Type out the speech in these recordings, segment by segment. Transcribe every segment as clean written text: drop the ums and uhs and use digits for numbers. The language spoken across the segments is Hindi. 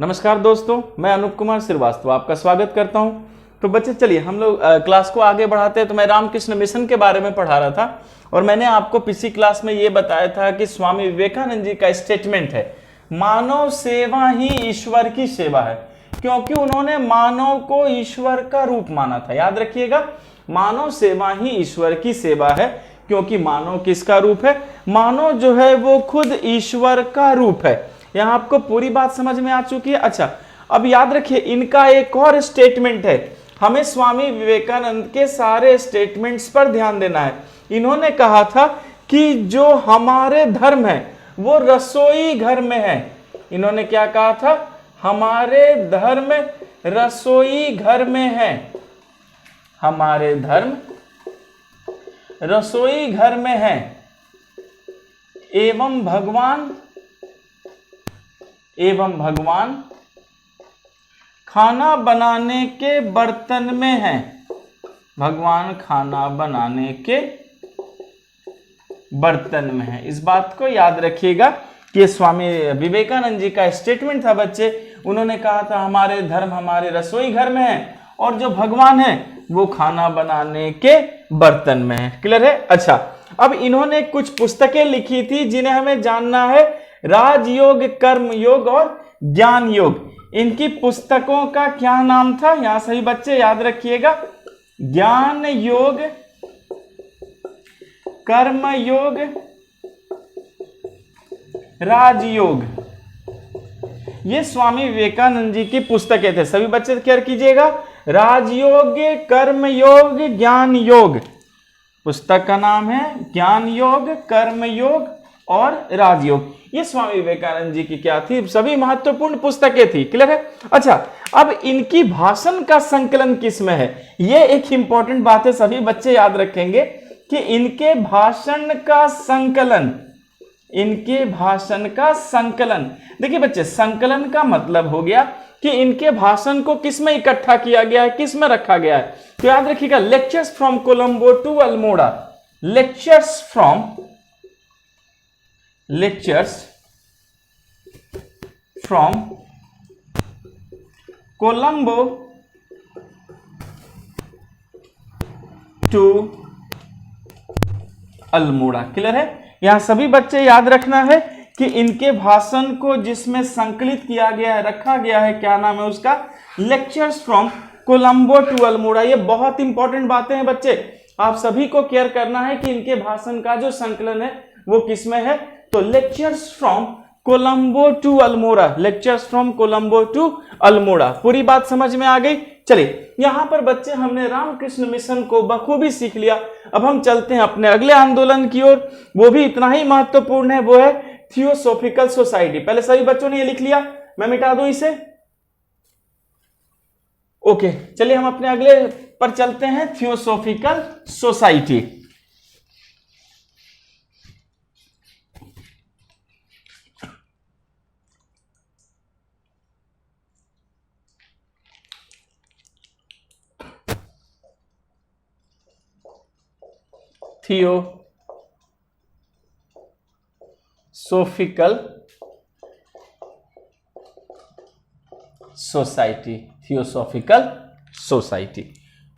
नमस्कार दोस्तों, मैं अनूप कुमार श्रीवास्तव आपका स्वागत करता हूं। तो बच्चे चलिए हम लोग क्लास को आगे बढ़ाते हैं। तो मैं रामकृष्ण मिशन के बारे में पढ़ा रहा था और मैंने आपको पिछली क्लास में ये बताया था कि स्वामी विवेकानंद जी का स्टेटमेंट है, मानव सेवा ही ईश्वर की सेवा है, क्योंकि उन्होंने मानव को ईश्वर का रूप माना था। याद रखिएगा, मानव सेवा ही ईश्वर की सेवा है, क्योंकि मानव किसका रूप है? मानव जो है वो खुद ईश्वर का रूप है। यहां आपको पूरी बात समझ में आ चुकी है। अच्छा, अब याद रखिए इनका एक और स्टेटमेंट है। हमें स्वामी विवेकानंद के सारे स्टेटमेंट्स पर ध्यान देना है। इन्होंने कहा था कि जो हमारे धर्म है वो रसोई घर में है। इन्होंने क्या कहा था? हमारे धर्म रसोई घर में है। हमारे धर्म रसोई घर में है एवं भगवान खाना बनाने के बर्तन में है। भगवान खाना बनाने के बर्तन में है। इस बात को याद रखिएगा कि स्वामी विवेकानंद जी का स्टेटमेंट था बच्चे। उन्होंने कहा था हमारे धर्म हमारे रसोई घर में है और जो भगवान है वो खाना बनाने के बर्तन में है। क्लियर है? अच्छा, अब इन्होंने कुछ पुस्तकें लिखी थी जिन्हें हमें जानना है, राजयोग, कर्म योग और ज्ञान योग। इनकी पुस्तकों का क्या नाम था? यहां सही बच्चे याद रखिएगा, ज्ञान योग, कर्म योग, राजयोग। ये स्वामी विवेकानंद जी की पुस्तकें थे। सभी बच्चे केयर कीजिएगा, राजयोग, कर्म योग, ज्ञान योग। पुस्तक का नाम है ज्ञान योग, कर्म योग और राजयोग। ये स्वामी विवेकानंद जी की क्या थी? सभी महत्वपूर्ण पुस्तकें थी। क्लियर है? अच्छा, अब इनकी भाषण का संकलन किसमें है? ये एक इंपॉर्टेंट बात है, सभी बच्चे याद रखेंगे कि इनके भाषण का संकलन, इनके भाषण का संकलन। देखिए बच्चे, संकलन का मतलब हो गया कि इनके भाषण को किसमें इकट्ठा किया गया है, किसमें रखा गया है। तो याद रखिएगा, lectures from Colombo to Almora, lectures from Colombo to Almora. Clear है? यहां सभी बच्चे याद रखना है कि इनके भाषण को जिसमें संकलित किया गया है, रखा गया है, क्या नाम है उसका? Lectures from Colombo to Almora. ये बहुत इंपॉर्टेंट बातें हैं बच्चे, आप सभी को केयर करना है कि इनके भाषण का जो संकलन है वो किसमें है। तो lectures from Colombo to Almora, lectures from Colombo to Almora. पूरी बात समझ में आ गई? चलिए, यहां पर बच्चे हमने रामकृष्ण मिशन को बखूबी सीख लिया। अब हम चलते हैं अपने अगले आंदोलन की ओर। वो भी इतना ही महत्वपूर्ण है, वो है थियोसॉफिकल सोसाइटी। पहले सभी बच्चों ने ये लिख लिया, मैं मिटा दूं इसे। ओके, चलिए हम अपने अगले पर चलते हैं, theosophical society. Theosophical society, theosophical society.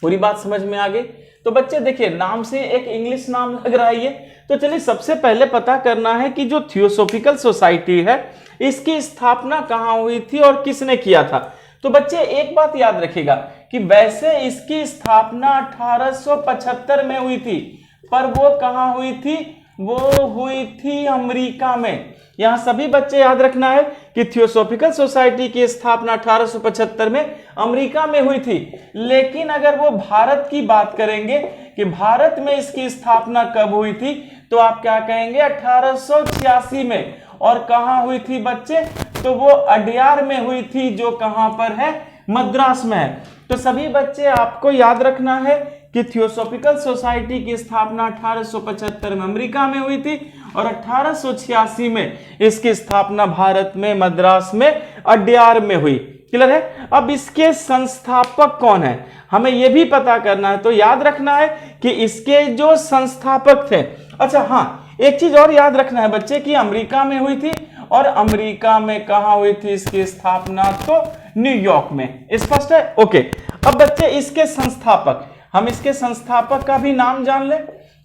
पूरी बात समझ में आ गई? तो बच्चे देखिए, नाम से एक इंग्लिश नाम लग रहा है ये। तो चलिए सबसे पहले पता करना है कि जो थियोसॉफिकल सोसाइटी है इसकी स्थापना कहां हुई थी और किसने किया था। तो बच्चे एक बात याद रखिएगा कि वैसे इसकी स्थापना 1875 में हुई थी, पर वो कहां हुई थी? वो हुई थी अमेरिका में। यहां सभी बच्चे याद रखना है कि थियोसॉफिकल सोसाइटी की स्थापना 1875 में अमेरिका में हुई थी। लेकिन अगर वो भारत की बात करेंगे कि भारत में इसकी स्थापना कब हुई थी, तो आप क्या कहेंगे? 1886 में। और कहां हुई थी बच्चे? तो वो अडयार में हुई थी, जो कहां पर है? मद्रास में है। तो सभी बच्चे आपको याद रखना है कि थियोसॉफिकल सोसाइटी की स्थापना 1875 में अमेरिका में हुई थी और 1886 में इसकी स्थापना भारत में मद्रास में अडयार में हुई। क्लियर है? अब इसके संस्थापक कौन है हमें यह भी पता करना है। तो याद रखना है कि इसके जो संस्थापक थे, अच्छा हाँ, एक चीज और याद रखना है बच्चे कि अमेरिका में हुई थी और अमेरिका में कहां हुई थी इसकी स्थापना, तो न्यूयॉर्क में। स्पष्ट है? ओके। अब बच्चे इसके संस्थापक, हम इसके संस्थापक का भी नाम जान ले।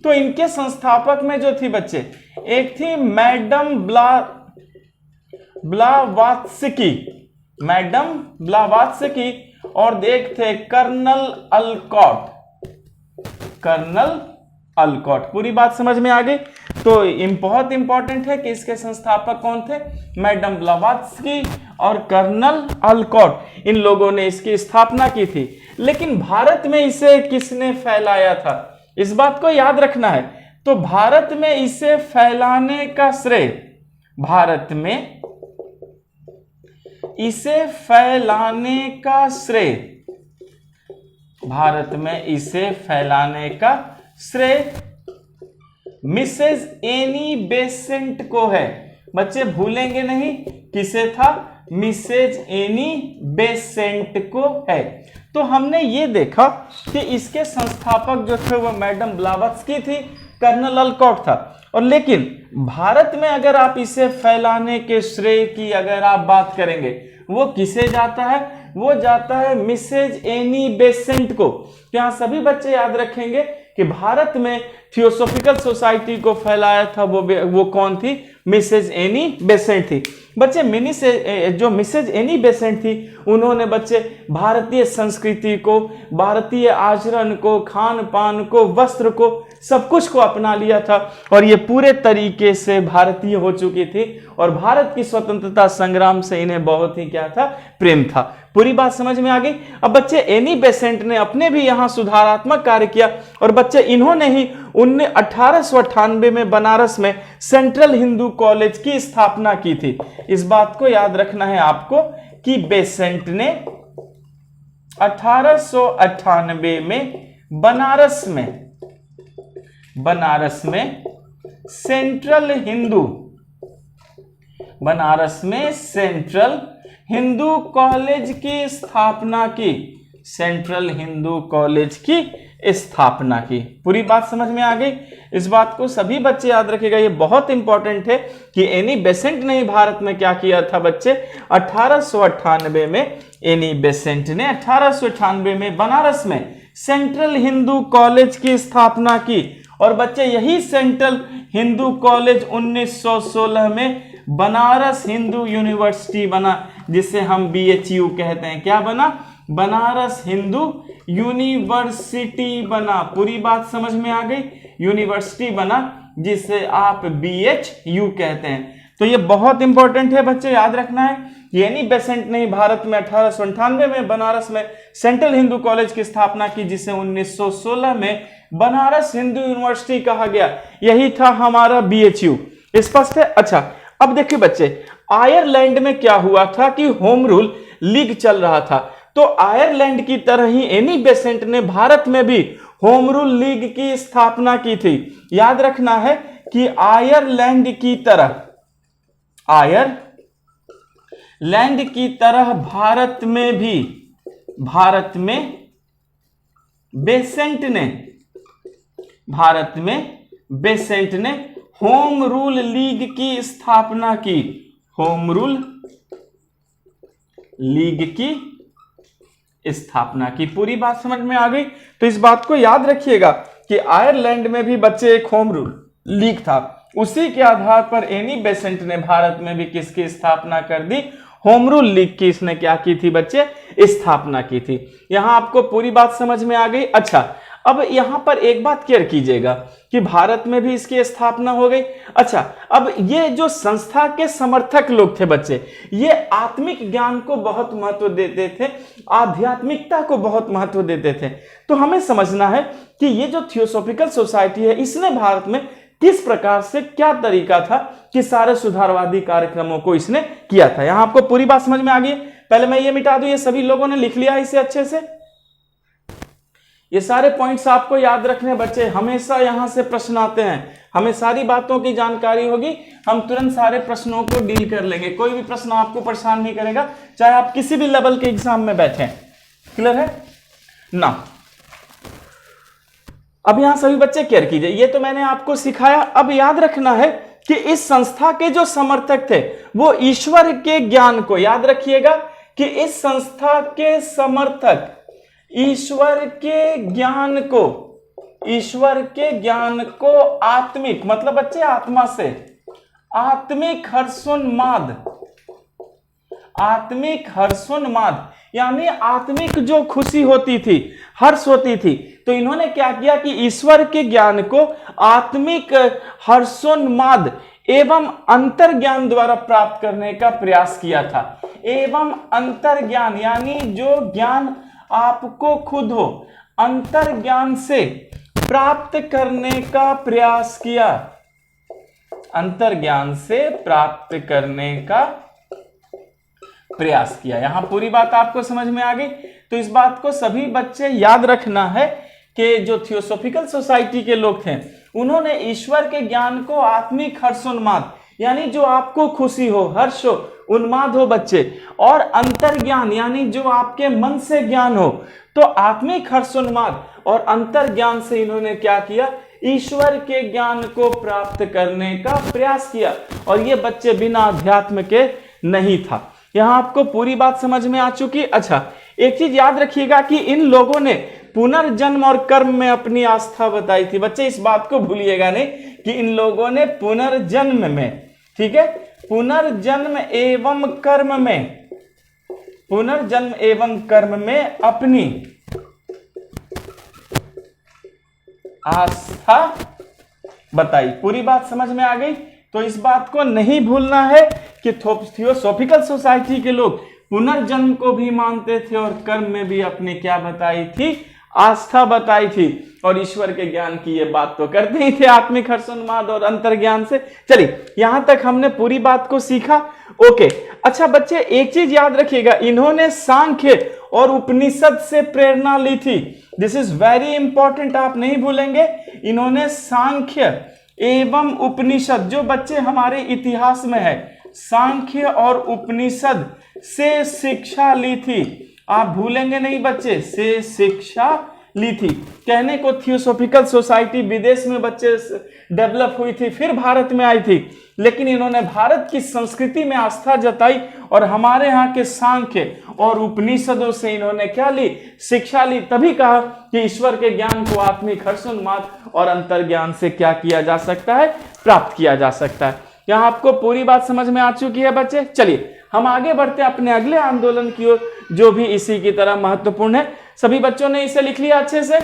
तो इनके संस्थापक में जो थी बच्चे, एक थी मैडम ब्लावात्स्की, मैडम ब्लावात्स्की, और एक थे कर्नल अल्कॉट। पूरी बात समझ में आ गई? तो बहुत इंपॉर्टेंट है कि इसके संस्थापक कौन थे, मैडम ब्लावात्स्की और कर्नल अल्कॉट। इन लोगों ने इसकी स्थापना की थी। लेकिन भारत में इसे किसने फैलाया था, इस बात को याद रखना है। तो भारत में इसे फैलाने का श्रेय, भारत में इसे फैलाने का श्रेय, भारत में इसे फैलाने का श्रेय मिसेज एनी बेसेंट को है। बच्चे भूलेंगे नहीं, किसे था, मिसेज एनी बेसेंट को है। तो हमने ये देखा कि इसके संस्थापक जो थे वो मैडम ब्लावात्स्की थी, कर्नल अल्कॉट था। और लेकिन भारत में अगर आप इसे फैलाने के श्रेय की अगर आप बात करेंगे, वो किसे जाता है, वो जाता है मिसेज एनी बेसेंट को। यहां सभी बच्चे याद रखेंगे कि भारत में थियोसॉफिकल सोसाइटी को फैलाया था वो कौन थी, मिसेज एनी बेसेंट थी। बच्चे जो मिसेज एनी बेसेंट थी, उन्होंने बच्चे भारतीय संस्कृति को, भारतीय आचरण को, खान पान को, वस्त्र को, सब कुछ को अपना लिया था और ये पूरे तरीके से भारतीय हो चुकी थी। और भारत की स्वतंत्रता संग्राम से इन्हें बहुत ही क्या था, प्रेम था। पूरी बात समझ में आ गई? अब बच्चे एनी बेसेंट ने अपने भी यहां सुधारात्मक कार्य किया और बच्चे इन्होंने ही 1898 में बनारस में सेंट्रल हिंदू कॉलेज की स्थापना की थी। इस बात को याद रखना है आपको कि बेसेंट ने 1898 में बनारस में सेंट्रल हिंदू कॉलेज की स्थापना की, सेंट्रल हिंदू कॉलेज की स्थापना की। पूरी बात समझ में आ गई? इस बात को सभी बच्चे याद रखिएगा, ये बहुत इंपॉर्टेंट है कि एनी बेसेंट ने भारत में क्या किया था बच्चे, 1898 में एनी बेसेंट ने 1898 में बनारस में सेंट्रल हिंदू कॉलेज की स्थापना की। और बच्चे यही सेंट्रल हिंदू कॉलेज 1916 में बनारस हिंदू यूनिवर्सिटी बना, जिसे हम BHU कहते हैं। क्या बना? बनारस हिंदू यूनिवर्सिटी बना। पूरी बात समझ में आ गई? यूनिवर्सिटी बना जिसे आप BHU कहते हैं। तो ये बहुत इंपॉर्टेंट है बच्चे, याद रखना है। एनी बेसेंट ने भारत में 1898 में बनारस में सेंट्रल हिंदू कॉलेज की स्थापना की, जिसे 1916 में बनारस हिंदू यूनिवर्सिटी कहा गया। यही था हमारा BHU। स्पष्ट है? अच्छा, अब देखिए बच्चे, आयरलैंड में क्या हुआ था कि होम रूल लीग चल रहा था। तो आयरलैंड की तरह ही एनी बेसेंट ने भारत में भी होम रूल लीग की स्थापना की थी। याद रखना है कि आयरलैंड की तरह भारत में बेसेंट ने होम रूल लीग की स्थापना की, होम रूल लीग की स्थापना की। पूरी बात समझ में आ गई? तो इस बात को याद रखिएगा कि आयरलैंड में भी बच्चे एक होम रूल लीग था। उसी के आधार पर एनी बेसेंट ने भारत में भी किसकी स्थापना कर दी, होम रूल लीग की इसने क्या की थी बच्चे, स्थापना की थी। यहां आपको पूरी बात समझ में आ गई? अच्छा, अब यहां पर एक बात क्लियर कीजिएगा कि भारत में भी इसकी स्थापना हो गई। अच्छा, अब ये जो संस्था के समर्थक लोग थे बच्चे, ये आत्मिक ज्ञान को बहुत महत्व देते थे, आध्यात्मिकता को बहुत महत्व देते थे। तो हमें समझना है कि ये जो थियोसॉफिकल सोसाइटी है, इसने भारत में किस प्रकार से, क्या तरीका था कि सारे सुधारवादी कार्यक्रमों को इसने किया था। यहां आपको पूरी बात समझ में आ गई? पहले मैं ये मिटा दूं, ये सभी लोगों ने लिख लिया इसे अच्छे से। ये सारे पॉइंट्स आपको याद रखने बच्चे, हमेशा यहां से प्रश्न आते हैं, हमें सारी बातों की जानकारी होगी, हम तुरंत सारे प्रश्नों को डील कर लेंगे। कोई भी प्रश्न आपको परेशान नहीं करेगा, चाहे आप किसी भी लेवल के एग्जाम में बैठे। क्लियर है ना? अब यहां सभी बच्चे केयर कीजिए, ये तो मैंने आपको सिखाया। अब याद रखना है कि इस संस्था के जो समर्थक थे वो ईश्वर के ज्ञान को, याद रखिएगा कि इस संस्था के समर्थक ईश्वर के ज्ञान को आत्मिक, मतलब बच्चे आत्मा से, आत्मिक हर्षोन्माद यानी आत्मिक जो खुशी होती थी, हर्ष होती थी, तो इन्होंने क्या किया कि ईश्वर के ज्ञान को आत्मिक हर्षोन्माद एवं अंतर्ज्ञान द्वारा प्राप्त करने का प्रयास किया था। एवं अंतर्ज्ञान यानी जो ज्ञान आपको खुद हो, अंतर्ज्ञान से प्राप्त करने का प्रयास किया, अंतर्ज्ञान से प्राप्त करने का प्रयास किया। यहां पूरी बात आपको समझ में आ गई। तो इस बात को सभी बच्चे याद रखना है कि जो थियोसॉफिकल सोसाइटी के लोग थे उन्होंने ईश्वर के ज्ञान को आत्मिक हर्षोन्माद यानी जो आपको खुशी हो, हर्ष हो, उन्माद हो बच्चे, और अंतर्ज्ञान यानी जो आपके मन से ज्ञान हो, तो आत्मिक हर्षोन्माद और अंतर्ज्ञान से इन्होंने क्या किया, ईश्वर के ज्ञान को प्राप्त करने का प्रयास किया। और ये बच्चे बिना अध्यात्म के नहीं था। यहां आपको पूरी बात समझ में आ चुकी। अच्छा, एक चीज याद रखिएगा कि इन लोगों ने पुनर्जन्म और कर्म में अपनी आस्था बताई थी। बच्चे इस बात को भूलिएगा नहीं कि इन लोगों ने पुनर्जन्म में, ठीक है, पुनर्जन्म एवं कर्म में अपनी आस्था बताई। पूरी बात समझ में आ गई। तो इस बात को नहीं भूलना है कि थियोसॉफिकल सोसाइटी के लोग पुनर्जन्म को भी मानते थे और कर्म में भी अपनी क्या बताई थी, आस्था बताई थी, और ईश्वर के ज्ञान की ये बात तो करते ही थे आत्मिक हर्षोन्माद और अंतर्ज्ञान से। चलिए, यहां तक हमने पूरी बात को सीखा। ओके, अच्छा बच्चे एक चीज याद रखिएगा, इन्होंने सांख्य और उपनिषद से प्रेरणा ली थी। दिस इज वेरी इंपॉर्टेंट, आप नहीं भूलेंगे। इन्होंने सांख्य एवं उपनिषद, जो बच्चे हमारे इतिहास में है, सांख्य और उपनिषद से शिक्षा ली थी। आप भूलेंगे नहीं बच्चे, से शिक्षा ली थी। कहने को थियोसॉफिकल सोसाइटी विदेश में बच्चे डेवलप हुई थी, फिर भारत में आई थी, लेकिन इन्होंने भारत की संस्कृति में आस्था जताई और हमारे यहाँ के सांख्य और उपनिषदों से इन्होंने क्या ली, शिक्षा ली। तभी कहा कि ईश्वर के ज्ञान को आत्मिक हर्षोन्माद और अंतर्ज्ञान से क्या किया जा सकता है, प्राप्त किया जा सकता है। यहाँ आपको पूरी बात समझ में आ चुकी है बच्चे। चलिए हम आगे बढ़ते हैं अपने अगले आंदोलन की ओर, जो भी इसी की तरह महत्वपूर्ण है। सभी बच्चों ने इसे लिख लिया अच्छे से?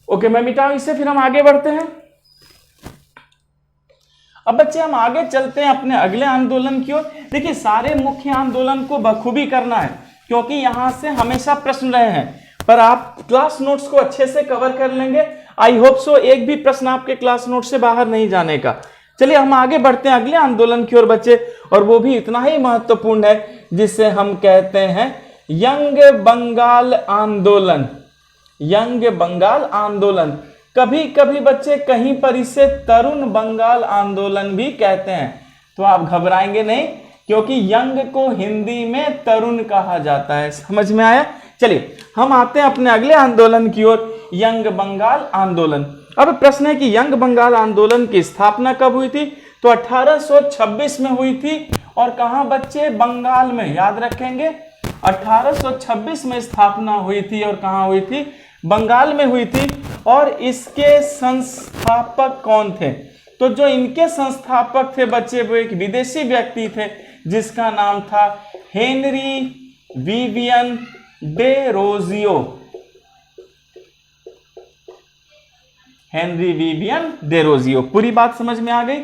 ओके, मैं मिटाऊं इसे, फिर हम आगे बढ़ते हैं। अब बच्चे हम आगे चलते हैं अपने अगले आंदोलन की ओर। देखिए, सारे मुख्य आंदोलन को बखूबी करना है क्योंकि यहां से हमेशा प्रश्न रहे हैं, पर आप क्लास नोट्स को अच्छे से कवर कर लेंगे। आई होप सो एक भी प्रश्न आपके क्लास नोट से बाहर नहीं जाने का। चलिए हम आगे बढ़ते हैं अगले आंदोलन की ओर बच्चे, और वो भी इतना ही महत्वपूर्ण है जिसे हम कहते हैं यंग बंगाल आंदोलन। यंग बंगाल आंदोलन, कभी कभी बच्चे कहीं पर इसे तरुण बंगाल आंदोलन भी कहते हैं। तो आप घबराएंगे नहीं क्योंकि यंग को हिंदी में तरुण कहा जाता है। समझ में आया? चलिए हम आते हैं अपने अगले आंदोलन की ओर, यंग बंगाल आंदोलन। अब प्रश्न है कि यंग बंगाल आंदोलन की स्थापना कब हुई थी? तो 1826 में हुई थी। और कहां बच्चे? बंगाल में। याद रखेंगे, 1826 में स्थापना हुई थी। और कहां हुई थी? बंगाल में हुई थी। और इसके संस्थापक कौन थे? तो जो इनके संस्थापक थे बच्चे, वो एक विदेशी व्यक्ति थे जिसका नाम था Henry Vivian Derozio. Henry Vivian Derozio. पूरी बात समझ में आ गई?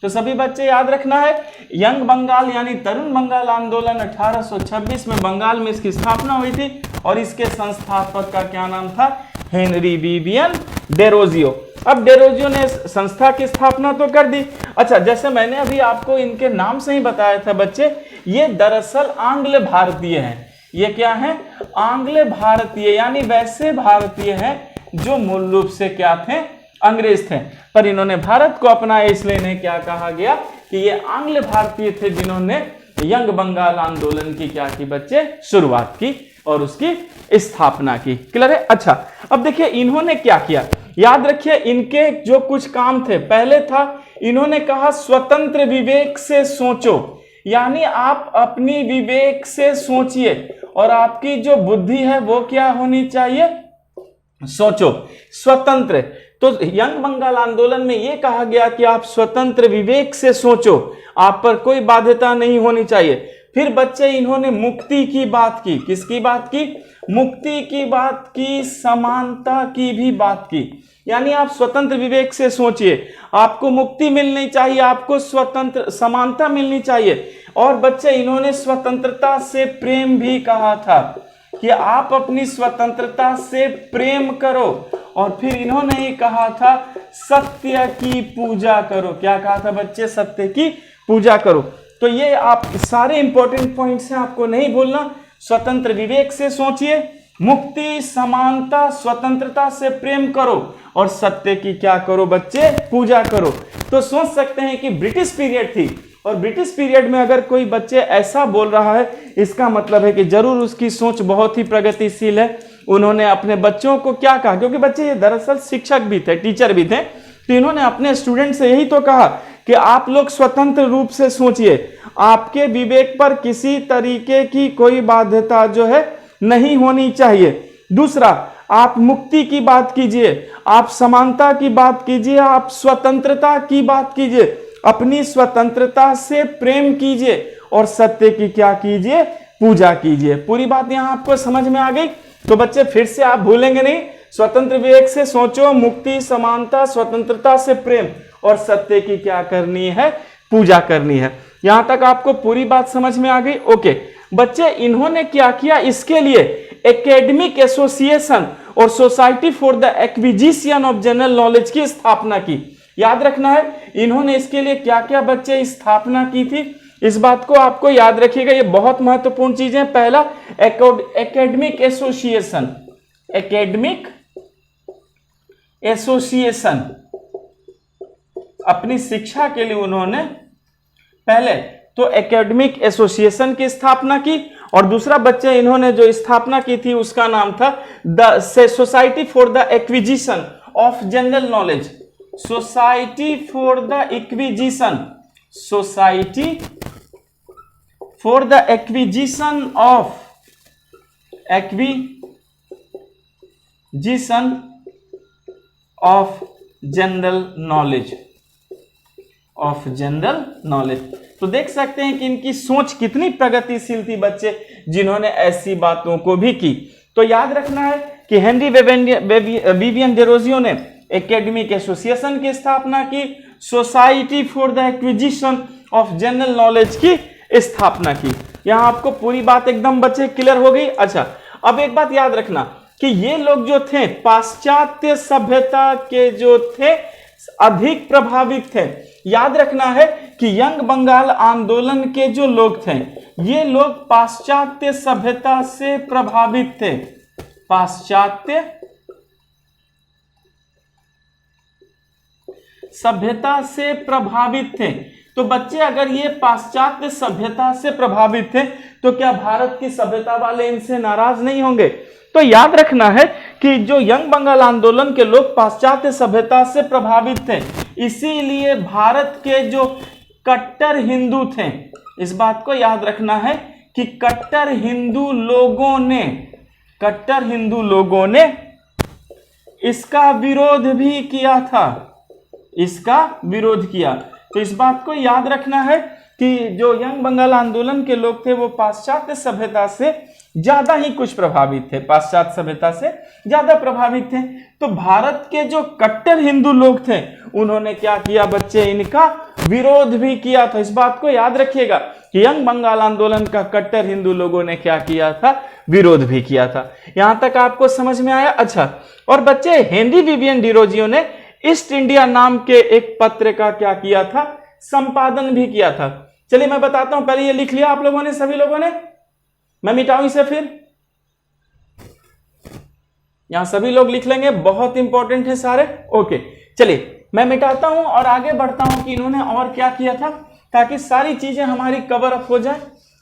तो सभी बच्चे याद रखना है, यंग बंगाल यानी तरुण बंगाल आंदोलन 1826 में बंगाल में इसकी स्थापना हुई थी और इसके संस्थापक का क्या नाम था? Henry Vivian Derozio. अब डे रोजियो ने संस्था की स्थापना तो कर दी। अच्छा, जैसे मैंने अभी आपको इनके नाम से ही बताया था बच्चे, ये दरअसल आंग्ल भारतीय हैं। ये क्या है? आंग्ल भारतीय, यानी वैसे भारतीय हैं जो मूल रूप से क्या थे? अंग्रेज थे, पर इन्होंने भारत को अपनाया, इसलिए इन्हें क्या कहा गया कि ये आंग्ल भारतीय थे जिन्होंने यंग बंगाल आंदोलन की क्या की बच्चे? शुरुआत की और उसकी स्थापना की। क्लियर है? अच्छा, अब देखिए इन्होंने क्या किया। याद रखिए इनके जो कुछ काम थे, पहले था इन्होंने कहा स्वतंत्र विवेक से सोचो, यानी आप अपनी विवेक से सोचिए और आपकी जो बुद्धि है वो क्या होनी चाहिए, सोचो, स्वतंत्र। तो यंग बंगाल आंदोलन में यह कहा गया कि आप स्वतंत्र विवेक से सोचो, आप पर कोई बाध्यता नहीं होनी चाहिए। फिर बच्चे इन्होंने मुक्ति की बात की, किसकी बात की, मुक्ति की बात की, समानता की भी बात की, यानी आप स्वतंत्र विवेक से सोचिए, आपको मुक्ति मिलनी चाहिए, आपको स्वतंत्र समानता मिलनी चाहिए। और बच्चे इन्होंने स्वतंत्रता से प्रेम भी कहा था कि आप अपनी स्वतंत्रता से प्रेम करो। और फिर इन्होंने ये कहा था सत्य की पूजा करो। क्या कहा था बच्चे, सत्य की पूजा करो। तो ये आप सारे इंपॉर्टेंट पॉइंट्स हैं, आपको नहीं भूलना। स्वतंत्र विवेक से सोचिए, मुक्ति, समानता, स्वतंत्रता से प्रेम करो और सत्य की क्या करो बच्चे, पूजा करो। तो सोच सकते हैं कि ब्रिटिश पीरियड थी और ब्रिटिश पीरियड में अगर कोई बच्चे ऐसा बोल रहा है, इसका मतलब है कि जरूर उसकी सोच बहुत ही प्रगतिशील है। उन्होंने अपने बच्चों को क्या कहा, क्योंकि बच्चे ये दरअसल शिक्षक भी थे, टीचर भी थे, तो इन्होंने अपने स्टूडेंट से यही तो कहा कि आप लोग स्वतंत्र रूप से सोचिए, आपके विवेक पर किसी तरीके की कोई बाध्यता जो है नहीं होनी चाहिए। दूसरा, आप मुक्ति की बात कीजिए, आप समानता की बात कीजिए, आप स्वतंत्रता की बात कीजिए, अपनी स्वतंत्रता से प्रेम कीजिए और सत्य की क्या कीजिए, पूजा कीजिए। पूरी बात यहां आपको समझ में आ गई। तो बच्चे फिर से आप भूलेंगे नहीं, स्वतंत्र विवेक से सोचो, मुक्ति, समानता, स्वतंत्रता से प्रेम और सत्य की क्या करनी है, पूजा करनी है। यहां तक आपको पूरी बात समझ में आ गई। ओके बच्चे, इन्होंने क्या किया, इसके लिए एकेडमिक एसोसिएशन और society for the acquisition of general knowledge की स्थापना की। याद रखना है इन्होंने इसके लिए क्या क्या बच्चे स्थापना की थी, इस बात को आपको याद रखिएगा, ये बहुत महत्वपूर्ण चीजें। पहला, एकेडमिक एसोसिएशन, एकेडमिक एसोसिएशन, अपनी शिक्षा के लिए उन्होंने पहले तो एकेडमिक एसोसिएशन की स्थापना की। और दूसरा बच्चे इन्होंने जो स्थापना की थी उसका नाम था the society for the acquisition of general knowledge, society for the acquisition, society for the acquisition of, acquisition of general knowledge, of general knowledge. तो देख सकते हैं कि इनकी सोच कितनी प्रगतिशील थी बच्चे, जिन्होंने ऐसी बातों को भी की। तो याद रखना है कि हेनरी विवियन डेरोजियो ने एकेडमिक एसोसिएशन की स्थापना की, society for the acquisition of general knowledge की स्थापना की। यहां आपको पूरी बात एकदम बच्चे क्लियर हो गई। अच्छा, अब एक बात याद रखना कि ये लोग जो थे पाश्चात्य सभ्यता के जो थे अधिक प्रभावित थे। याद रखना है कि यंग बंगाल आंदोलन के जो लोग थे ये लोग पाश्चात्य सभ्यता से प्रभावित थे, पाश्चात्य सभ्यता से प्रभावित थे। तो बच्चे अगर ये पाश्चात्य सभ्यता से प्रभावित थे तो क्या भारत की सभ्यता वाले इनसे नाराज नहीं होंगे? तो याद रखना है कि जो यंग बंगाल आंदोलन के लोग पाश्चात्य सभ्यता से प्रभावित थे, इसीलिए भारत के जो कट्टर हिंदू थे, इस बात को याद रखना है कि कट्टर हिंदू लोगों ने इसका विरोध भी किया था, इसका विरोध किया। तो इस बात को याद रखना है कि जो यंग बंगाल आंदोलन के लोग थे वो पाश्चात्य सभ्यता से ज्यादा ही कुछ प्रभावित थे, पाश्चात्य सभ्यता से ज्यादा प्रभावित थे। तो भारत के जो कट्टर हिंदू लोग थे उन्होंने क्या किया बच्चे, इनका विरोध भी किया था। इस बात को याद रखिएगा कि यंग बंगाल आंदोलन का कट्टर हिंदू लोगों ने क्या किया था, विरोध भी किया था। यहां तक आपको समझ में आया? अच्छा, और बच्चे हेनरी विवियन डेरोजियो ने ईस्ट इंडिया नाम के एक पत्र का क्या किया था, संपादन भी किया था। चलिए मैं बताता हूं, पहले ये लिख लिया आप लोगों ने, सभी लोगों ने, मैं मिटाऊं इसे फिर, यहां सभी लोग लिख लेंगे, बहुत इंपॉर्टेंट है सारे। ओके चलिए मैं मिटाता हूं और आगे बढ़ता हूं कि इन्होंने और क्या किया था, ताकि सारी चीजें हमारी कवर अप हो जाए।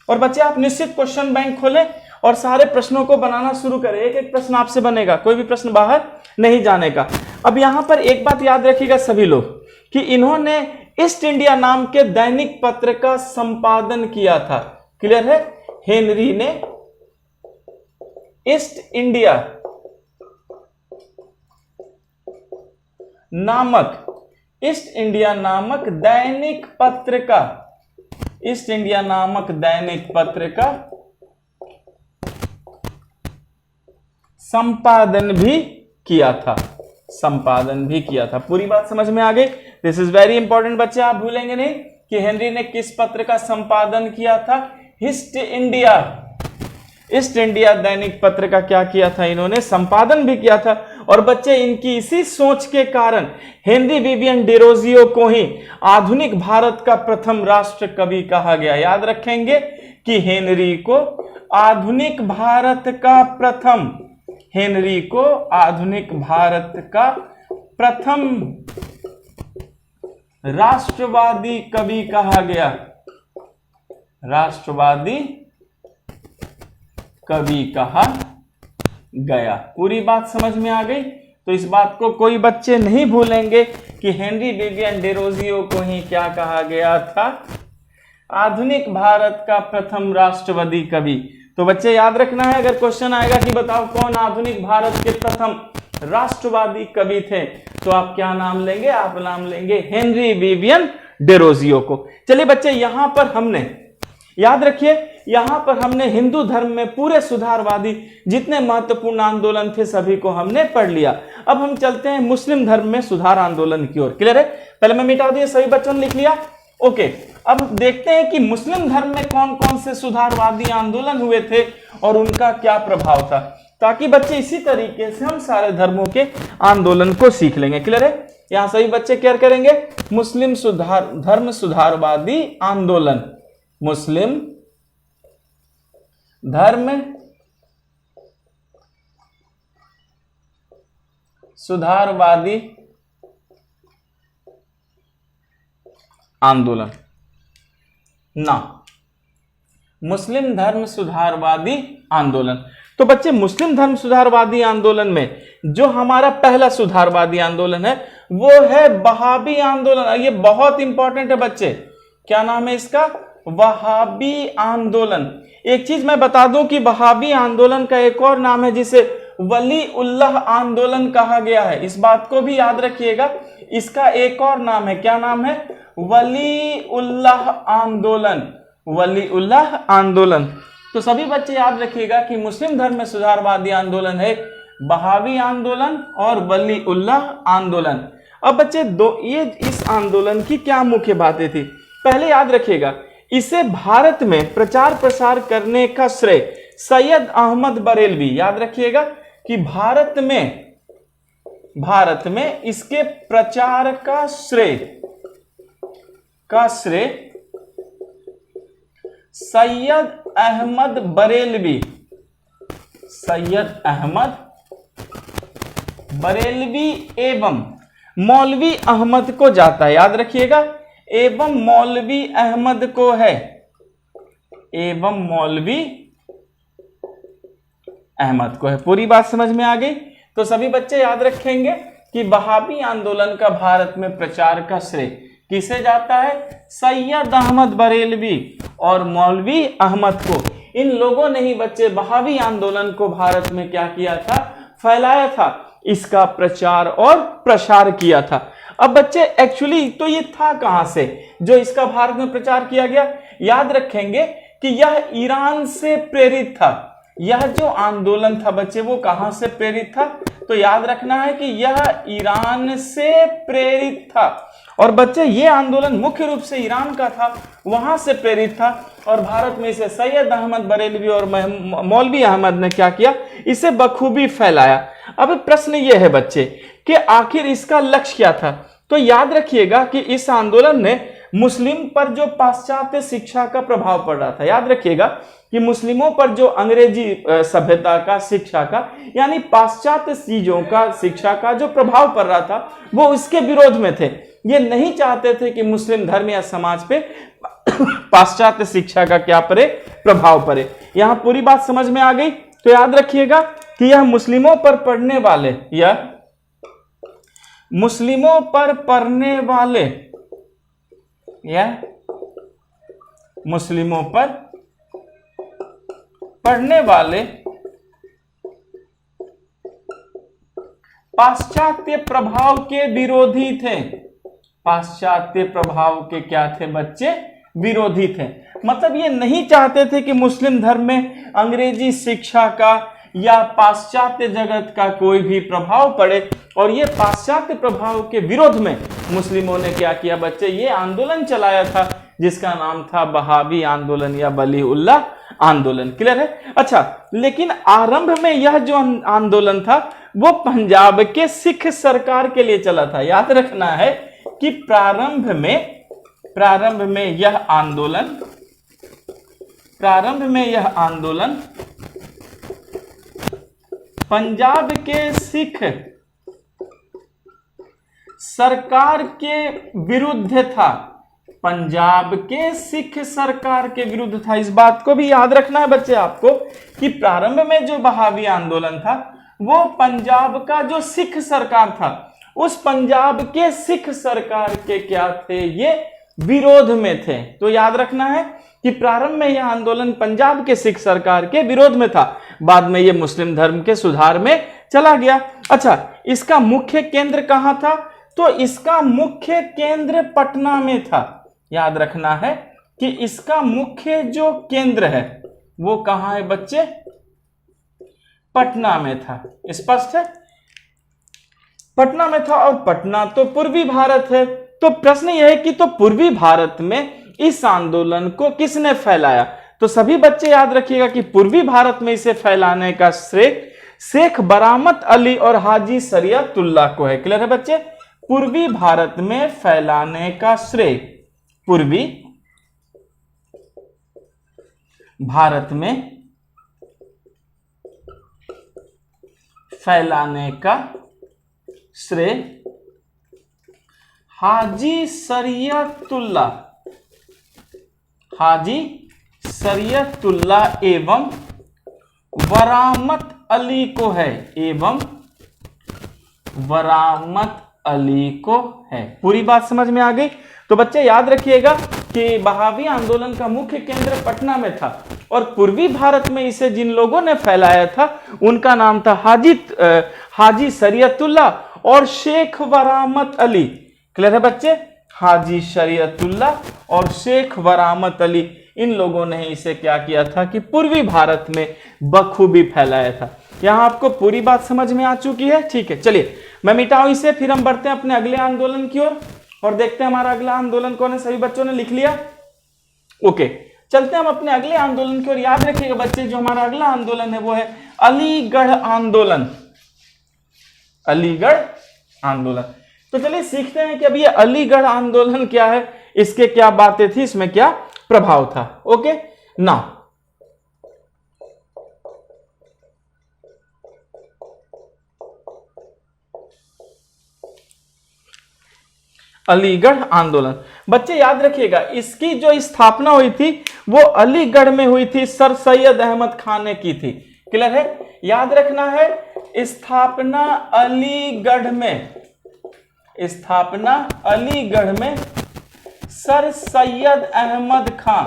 और बच्चे आप निश्चित क्वेश्चन बैंक खोलें और सारे प्रश्नों को बनाना शुरू करें। एक एक प्रश्न आपसे बनेगा, कोई भी प्रश्न बाहर नहीं जाने का। अब यहां पर एक बात याद रखिएगा सभी लोग कि इन्होंने ईस्ट इंडिया नाम के दैनिक पत्र का संपादन किया था। क्लियर है? हेनरी ने ईस्ट इंडिया नामक दैनिक पत्र का संपादन भी किया था। पूरी बात समझ में आ गई? दिस इज वेरी इंपॉर्टेंट बच्चे, आप भूलेंगे नहीं कि हेनरी ने किस पत्र का संपादन किया था? ईस्ट इंडिया दैनिक पत्र का क्या किया था? इन्होंने संपादन भी किया था। और बच्चे इनकी इसी सोच के कारण हेनरी विवियन डेरोजियो को ही आधुनिक भारत का प्रथम राष्ट्र कवि कहा गया। याद रखेंगे कि हेनरी को आधुनिक भारत का प्रथम राष्ट्रवादी कवि कहा गया। पूरी बात समझ में आ गई? तो इस बात को कोई बच्चे नहीं भूलेंगे कि हेनरी विवियन डेरोजियो को ही क्या कहा गया था? आधुनिक भारत का प्रथम राष्ट्रवादी कवि। तो बच्चे याद रखना है, अगर क्वेश्चन आएगा कि बताओ कौन आधुनिक भारत के प्रथम राष्ट्रवादी कवि थे, तो आप क्या नाम लेंगे? आप नाम लेंगे हेनरी विवियन डेरोजियो को। चलिए बच्चे, यहां पर हमने याद रखिए, यहां पर हमने हिंदू धर्म में पूरे सुधारवादी जितने महत्वपूर्ण आंदोलन थे सभी को हमने पढ़ लिया। अब हम चलते हैं मुस्लिम धर्म में सुधार आंदोलन की ओर। क्लियर है? पहले मैं मिटा दिया, सभी बच्चों ने लिख लिया? ओके। अब देखते हैं कि मुस्लिम धर्म में कौन कौन से सुधारवादी आंदोलन हुए थे और उनका क्या प्रभाव था, ताकि बच्चे इसी तरीके से हम सारे धर्मों के आंदोलन को सीख लेंगे। क्लियर है? यहां सभी बच्चे क्या करेंगे? मुस्लिम धर्म सुधारवादी आंदोलन, मुस्लिम धर्म सुधारवादी आंदोलन मुस्लिम धर्म सुधारवादी आंदोलन। तो बच्चे, मुस्लिम धर्म सुधारवादी आंदोलन में जो हमारा पहला सुधारवादी आंदोलन है वो है वहाबी आंदोलन। ये बहुत इंपॉर्टेंट है बच्चे। क्या नाम है इसका? वहाबी आंदोलन। एक चीज मैं बता दूं कि वहाबी आंदोलन का एक और नाम है जिसे वली उल्लाह आंदोलन कहा गया है। इस बात को भी याद रखिएगा, इसका एक और नाम है। क्या नाम है? वली उल्लाह आंदोलन। तो सभी बच्चे याद रखिएगा कि मुस्लिम धर्म में सुधारवादी आंदोलन है वहाबी आंदोलन और वली उल्लाह आंदोलन। अब बच्चे ये इस आंदोलन की क्या मुख्य बातें थी? पहले याद रखिएगा, इसे भारत में प्रचार प्रसार करने का श्रेय सैयद अहमद बरेलवी, याद रखिएगा कि भारत में इसके प्रचार का श्रेय सैयद अहमद बरेलवी एवं मौलवी अहमद को जाता है। याद रखिएगा, एवं मौलवी अहमद को है, पूरी बात समझ में आ गई? तो सभी बच्चे याद रखेंगे कि वहाबी आंदोलन का भारत में प्रचार का श्रेय किसे जाता है? सैयद अहमद बरेलवी और मौलवी अहमद को। इन लोगों ने ही बच्चे वहाबी आंदोलन को भारत में क्या किया था? फैलाया था, इसका प्रचार और प्रसार किया था। अब बच्चे एक्चुअली तो ये था कहां से जो इसका भारत में प्रचार किया गया? याद रखेंगे कि यह ईरान से प्रेरित था। यह जो आंदोलन था बच्चे वो कहां से प्रेरित था? तो याद रखना है कि यह ईरान से प्रेरित था। और बच्चे ये आंदोलन मुख्य रूप से ईरान का था, वहां से प्रेरित था। और भारत में इसे सैयद अहमद बरेलवी और मौलवी अहमद ने क्या किया? इसे बखूबी फैलाया। अब प्रश्न ये है बच्चे कि आखिर इसका लक्ष्य क्या था? तो याद रखिएगा कि इस आंदोलन ने मुस्लिम पर जो पाश्चात्य शिक्षा का प्रभाव पड़ रहा था, याद रखिएगा कि मुस्लिमों पर जो अंग्रेजी सभ्यता का, शिक्षा का, यानी पाश्चात्य चीजों का, शिक्षा का जो प्रभाव पड़ रहा था वो उसके विरोध में थे। ये नहीं चाहते थे कि मुस्लिम धर्म या समाज पे पाश्चात्य शिक्षा का क्या पड़े, प्रभाव पड़े। यहां पूरी बात समझ में आ गई। तो याद रखिएगा कि यह मुस्लिमों पर पड़ने वाले, यह मुस्लिमों पर पड़ने वाले, यह मुस्लिमों पर पड़ने वाले पाश्चात्य प्रभाव के विरोधी थे। पाश्चात्य प्रभाव के क्या थे बच्चे, विरोधी थे। मतलब ये नहीं चाहते थे कि मुस्लिम धर्म में अंग्रेजी शिक्षा का या पाश्चात्य जगत का कोई भी प्रभाव पड़े। और ये पाश्चात्य प्रभाव के विरोध में मुस्लिमों ने क्या किया बच्चे, ये आंदोलन चलाया था जिसका नाम था बहावी आंदोलन या वलीउल्लाह आंदोलन। क्लियर है? अच्छा, लेकिन आरंभ में यह जो आंदोलन था वो पंजाब के सिख सरकार के लिए चला था। याद रखना है कि प्रारंभ में यह आंदोलन पंजाब के सिख सरकार के विरुद्ध था। पंजाब के सिख सरकार के विरुद्ध था। इस बात को भी याद रखना है बच्चे आपको कि प्रारंभ में जो बहावी आंदोलन था वो पंजाब का जो सिख सरकार था, उस पंजाब के सिख सरकार के क्या थे, ये विरोध में थे। तो याद रखना है कि प्रारंभ में यह आंदोलन पंजाब के सिख सरकार के विरोध में था, बाद में यह मुस्लिम धर्म के सुधार में चला गया। अच्छा, इसका मुख्य केंद्र कहां था? तो इसका मुख्य केंद्र पटना में था। याद रखना है कि इसका मुख्य जो केंद्र है वो कहां है बच्चे, पटना में था। स्पष्ट है? पटना में था, और पटना तो पूर्वी भारत है। तो प्रश्न यह है कि तो पूर्वी भारत में इस आंदोलन को किसने फैलाया? तो सभी बच्चे याद रखिएगा कि पूर्वी भारत में इसे फैलाने का श्रेय शेख बरामत अली और हाजी शरीयतुल्लाह को है। क्लियर है बच्चे? पूर्वी भारत में फैलाने का श्रेय, पूर्वी भारत में फैलाने का श्रेय हाजी शरीयतुल्लाह एवं बरामत अली को है, एवं बरामत अली को है। पूरी बात समझ में आ गई? तो बच्चे याद रखिएगा कि बहावी आंदोलन का मुख्य केंद्र पटना में था, और पूर्वी भारत में इसे जिन लोगों ने फैलाया था उनका नाम था हाजी शरीयतुल्लाह और शेख बरामत अली। क्लियर है बच्चे? हाजी शरीयतुल्लाह और शेख बरामत अली, इन लोगों ने इसे क्या किया था कि पूर्वी भारत में बखूबी फैलाया था। यहां आपको पूरी बात समझ में आ चुकी है? ठीक है, चलिए मैं मिटाऊं इसे, फिर हम बढ़ते हैं अपने अगले आंदोलन की ओर और देखते हैं हमारा अगला आंदोलन कौन है। सभी बच्चों ने लिख लिया? ओके, चलते हैं हम अपने अगले आंदोलन की ओर। याद रखिएगा बच्चे, जो हमारा अगला आंदोलन है वो है अलीगढ़ आंदोलन। अलीगढ़ आंदोलन। तो चलिए सीखते हैं कि अब ये अलीगढ़ आंदोलन क्या है, इसके क्या बातें थी, इसमें क्या प्रभाव था। ओके ना, अलीगढ़ आंदोलन। बच्चे याद रखिएगा इसकी जो स्थापना हुई थी वो अलीगढ़ में हुई थी, सर सैयद अहमद खान ने की थी। क्लियर है? याद रखना है स्थापना अलीगढ़ में, स्थापना अलीगढ़ में सर सैयद अहमद खान,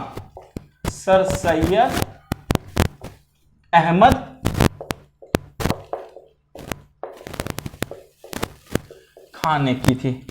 सर सैयद अहमद खान ने की थी।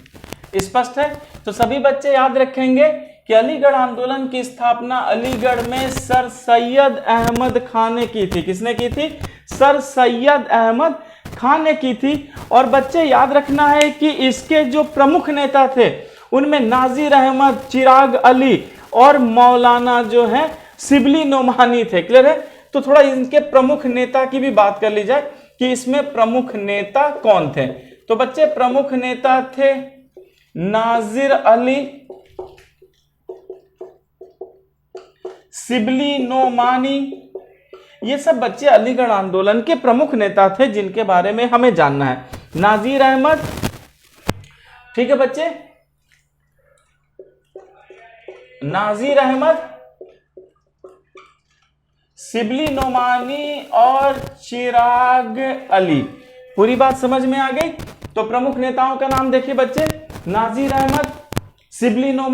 स्पष्ट है? तो सभी बच्चे याद रखेंगे कि अलीगढ़ आंदोलन की स्थापना अलीगढ़ में सर सैयद अहमद खान ने की थी। किसने की थी? सर सैयद अहमद खान ने की थी। और बच्चे याद रखना है कि इसके जो प्रमुख नेता थे उनमें नाजिर अहमद, चिराग अली और मौलाना जो है शिबली नोमानी थे। क्लियर है? तो थोड़ा इनके प्रमुख नेता की भी बात कर ली जाए कि इसमें प्रमुख नेता कौन थे। तो बच्चे प्रमुख नेता थे नाजिर अली, शिबली नोमानी, ये सब बच्चे अलीगढ़ आंदोलन के प्रमुख नेता थे जिनके बारे में हमें जानना है। नाजिर अहमद, ठीक है बच्चे, नाजिर अहमद, शिबली नोमानी और चिराग अली। पूरी बात समझ में आ गई। तो प्रमुख नेताओं का नाम देखिए बच्चे, नाजिर अहमद, शिबली नोमानी